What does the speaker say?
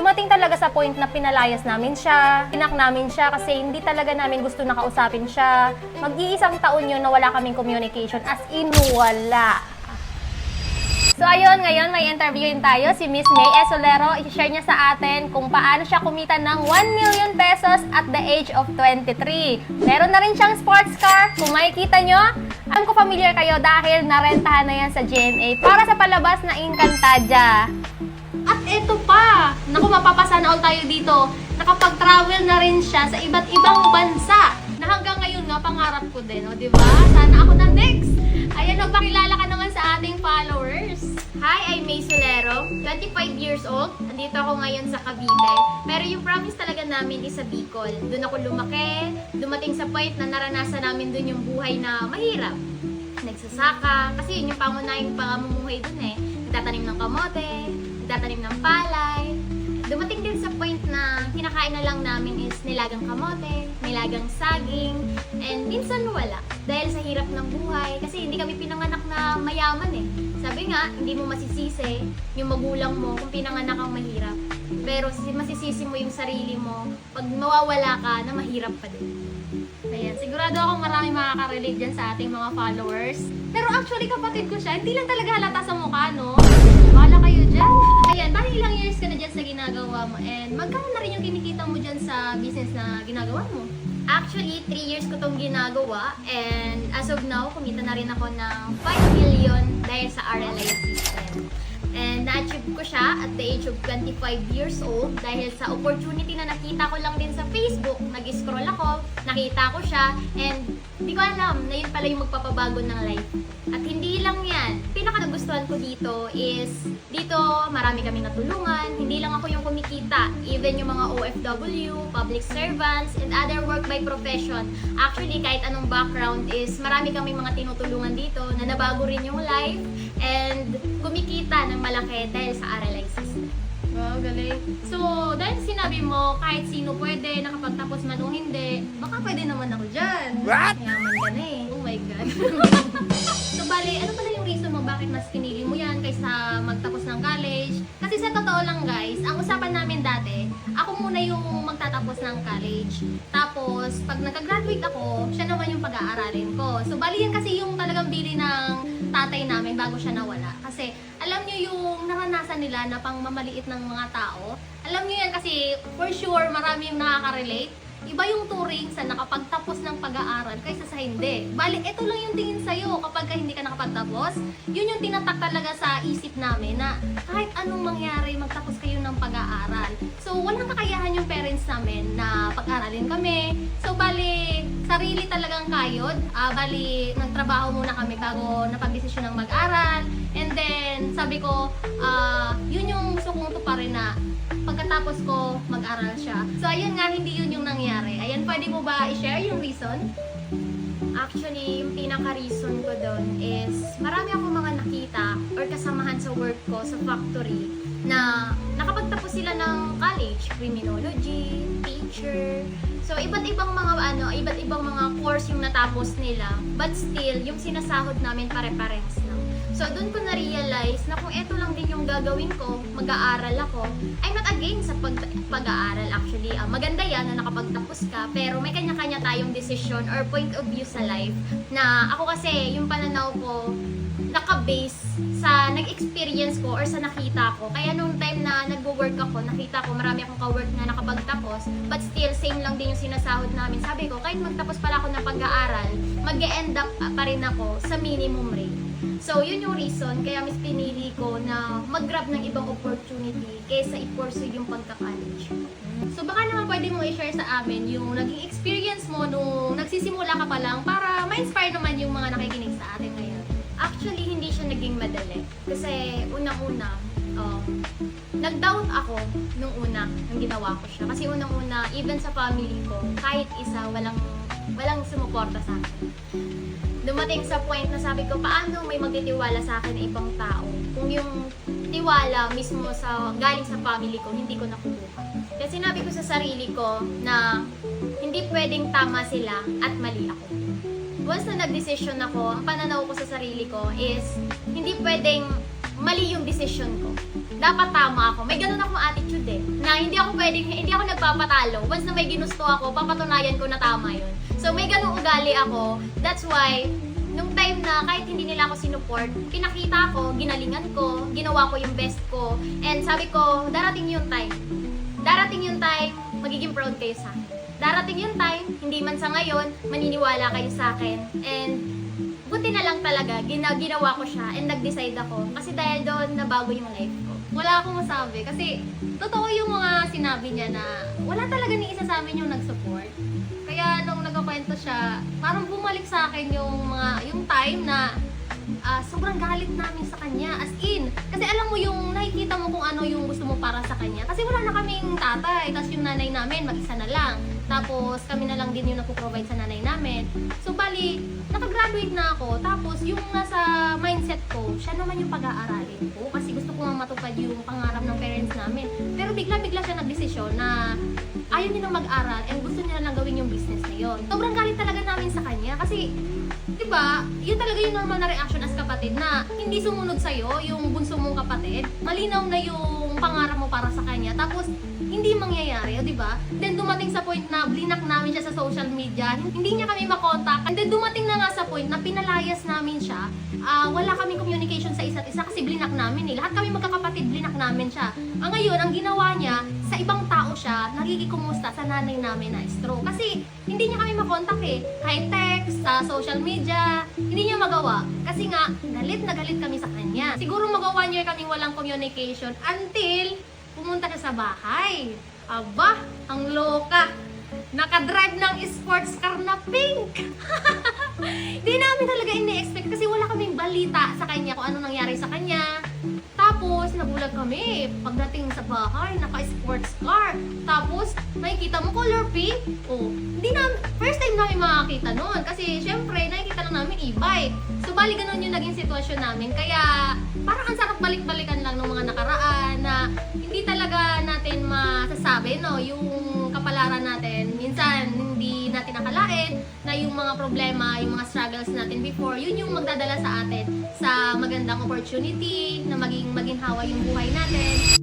dumating talaga sa point na pinalayas namin siya, pinak namin siya kasi hindi talaga namin gusto na kausapin siya. Mag-iisang taon yun na wala kaming communication, as in wala. So ayun, ngayon may interviewin tayo si Miss May Esolero. I-share niya sa atin kung paano siya kumita ng 1 million pesos at the age of 23. Meron na rin siyang sports car. Kung makikita nyo, alam ko familiar kayo dahil narentahan na yan sa GMA para sa palabas na Encantadia. At eto pa, naku, mapapasana all tayo dito. Nakapag-travel na rin siya sa iba't ibang bansa. Na hanggang ngayon nga, pangarap ko din, o diba? Sana ako na next. Ayan, magpakilala ka naman sa ating followers. Hi, I'm May Solero, 25 years old. Andito ako ngayon sa Cavite. Pero yung promise talaga namin is sa Bicol. Doon ako lumaki, dumating sa point na naranasan namin doon yung buhay na mahirap. Nagsasaka, kasi yun yung pangunahing pamumuhay doon eh. Nagtatanim ng kamote, nagtatanim ng palay. Dumating din sa point na kinakain na lang namin is nilagang kamote, nilagang saging, and minsan wala. Dahil sa hirap ng buhay, kasi hindi kami pinanganak na mayaman eh. Sabi nga, hindi mo masisisi yung magulang mo kung pinanganak kang mahirap. Pero masisisi mo yung sarili mo pag mawawala ka na mahirap pa din. Ayan, sigurado akong marami makaka-relate dyan sa ating mga followers. Pero actually, kapatid ko siya, hindi lang talaga halata sa mukha, no? Bahala kayo dyan. Ayan, bali ilang years ka na dyan sa ginagawa mo? And magkano na rin yung kinikita mo dyan sa business na ginagawa mo? Actually, 3 years ko tong ginagawa, and as of now, kumita na rin ako ng 5 million dahil sa RLI system. And na-achieve ko siya at the age of 25 years old dahil sa opportunity na nakita ko lang din sa Facebook. Nag-scroll ako, nakita ko siya, and hindi ko alam na yun pala yung magpapabago ng life. At hindi lang yan. Pinaka-nagustuhan ko dito is, dito marami kaming natulungan. Hindi lang ako yung kumikita. Even yung mga OFW, public servants, and other work by profession. Actually, kahit anong background is, marami kaming mga tinutulungan dito na nabago rin yung life and kumikita ng malaki dahil sa RLI system. Wow, galing. So, dahil sinabi mo, kahit sino pwede, nakapagtapos man o hindi, baka pwede naman ako dyan. What? Mayaman ka na eh. Oh my God. So, bali, ano pala yung reason mo bakit mas pinili mo yan kaysa magtapos ng college? Kasi sa totoo lang guys, ang usapan namin dati, ako muna yung magtatapos ng college. Tapos, pag nag-graduate ako, siya naman yung pag-aaralin ko. So, bali yan kasi yung talagang bili ng tatay namin bago siya nawala. Kasi, alam nyo yung naranasan nila na pang mamaliit ng mga tao. Alam nyo yan kasi, for sure, marami yung nakaka-relate. Iba yung turing sa nakapagtapos ng pag-aaral kaysa sa hindi. Bali, ito lang yung tingin sa'yo kapag hindi ka nakapagtapos. Yun yung tinatak talaga sa isip namin na kahit anong mangyari, magtapos kayo ng pag-aaral. So, walang kakayahan yung parents namin na pag-aralin kami. So, bali, sarili talagang kayod. Bali, nagtrabaho muna kami bago napag-desisyon ng mag-aral. And then, sabi ko, yun yung gusto kong tuparin na pagkatapos ko, mag-aral siya. So, ayun nga, hindi yun yung nangyari. Ayan, pwede mo ba i-share yung reason? Actually, yung pinaka-reason ko doon is marami akong mga nakita or kasamahan sa work ko sa factory na nakapagtapos sila ng college, criminology, teacher. So, iba't ibang mga course yung natapos nila, but still, yung sinasahod namin pare-parehas lang. So, doon ko na-realize na kung eto lang din yung gagawin ko, mag-aaral ako, I'm not against sa pag-aaral actually. Maganda yan na nakapagtapos ka, pero may kanya-kanya tayong decision or point of view sa life. Na ako kasi, yung pananaw ko, naka-base sa nag-experience ko or sa nakita ko. Kaya nung time na nagwo-work ako, nakita ko marami akong ka-work na nakapagtapos, but still, same lang din yung sinasahod namin. Sabi ko, kahit magtapos pala ako ng pag-aaral, mag-e-end up pa rin ako sa minimum rate. So, yun yung reason kaya mas pinili ko na mag-grab ng ibang opportunity kaysa i-pursue yung pagka-college. So, baka naman pwede mo i-share sa amin yung naging experience mo nung nagsisimula ka pa lang para ma-inspire naman yung mga nakikinig sa atin ngayon. Actually, hindi siya naging madali. Kasi unang-una, nag-doubt ako nung una nang ginawa ko siya. Kasi unang-una, even sa family ko, kahit isa, walang sumuporta sa akin. Dumating sa point na sabi ko, paano may magtitiwala sa akin na ibang tao kung yung tiwala mismo galing sa family ko, hindi ko nakukuha. Kaya sinabi ko sa sarili ko na hindi pwedeng tama sila at mali ako. Once na nag-decision ako, ang pananaw ko sa sarili ko is hindi pwedeng mali yung decision ko. Dapat tama ako. May ganun akong attitude eh. Na hindi ako nagpapatalo. Once na may ginusto ako, papatunayan ko na tama yun. So may ganung ugali ako. That's why, nung time na kahit hindi nila ako sinuport, pinakita ko, ginalingan ko, ginawa ko yung best ko. And sabi ko, darating yung time, magiging proud kayo sa akin. Darating yung time, hindi man sa ngayon, maniniwala kayo sa akin. And buti na lang talaga, ginawa ko siya and nag-decide ako. Kasi dahil doon, nabago yung life ko. Wala akong masabi kasi totoo yung mga sinabi niya na wala talaga ni isa sa amin yung nag-support. Kaya nung nagkakwento siya, parang bumalik sa akin yung time na sobrang galit namin sa kanya. As in, kasi alam mo yung nakikita mo kung ano yung gusto mo para sa kanya. Kasi wala na kaming tatay, tapos yung nanay namin mag-isa na lang. Tapos kami na lang din yung nagpo-provide sa nanay namin. So bali, nakagraduate na ako. Tapos yung nasa mindset ko, siya naman yung pag-aaralin ko. Kasi gusto ko nga matupad yung pangarap ng parents namin. Pero bigla-bigla siya nagdesisyon na ayaw niya nang mag-aral and gusto niya na lang gawin yung business na yun. Sobrang galit talaga namin sa kanya kasi, di ba, yun talaga yung normal na reaction as kapatid na hindi sumunod sa'yo yung bunso mong kapatid. Malinaw na yung pangarap mo para sa kanya. Tapos, hindi mangyayari, di ba? Then dumating sa point na blinak namin siya sa social media, hindi niya kami makontak. And then dumating na nga sa point na pinalayas namin siya. Wala kaming communication sa isa't isa kasi blinak namin eh. Lahat kami magkakapatid, blinak namin siya. Ngayon, ang ginawa niya, sa ibang tao siya, nakikikumusta sa nanay namin na stroke. Kasi hindi niya kami makontak eh. Kahit text, sa social media, hindi niya magawa. Kasi nga, galit na galit kami sa kanya. Siguro magawa niya kaming walang communication until pumunta siya sa bahay. Aba, ang loka. Nakadrive ng sports car na pink. Di namin talaga ini-expect kasi wala kaming balita sa kanya kung ano nangyari sa kanya. Tapos, nagulat kami. Pagdating sa bahay, naka-sports car. Tapos, makikita mo color pink. Oh, hindi namin, first time namin makakita noon. Kasi, syempre, nakikita lang namin e-bike. So, bali ganun yung naging sitwasyon namin. Kaya, parang ang sarap balik-balikan lang ng mga nakaraan na hindi talaga natin masasabi, no? Yung kapalaran natin, minsan hindi natin nakalain na yung mga problema, yung mga struggles natin before, yun yung magdadala sa atin sa magandang opportunity na maging hawa yung buhay natin.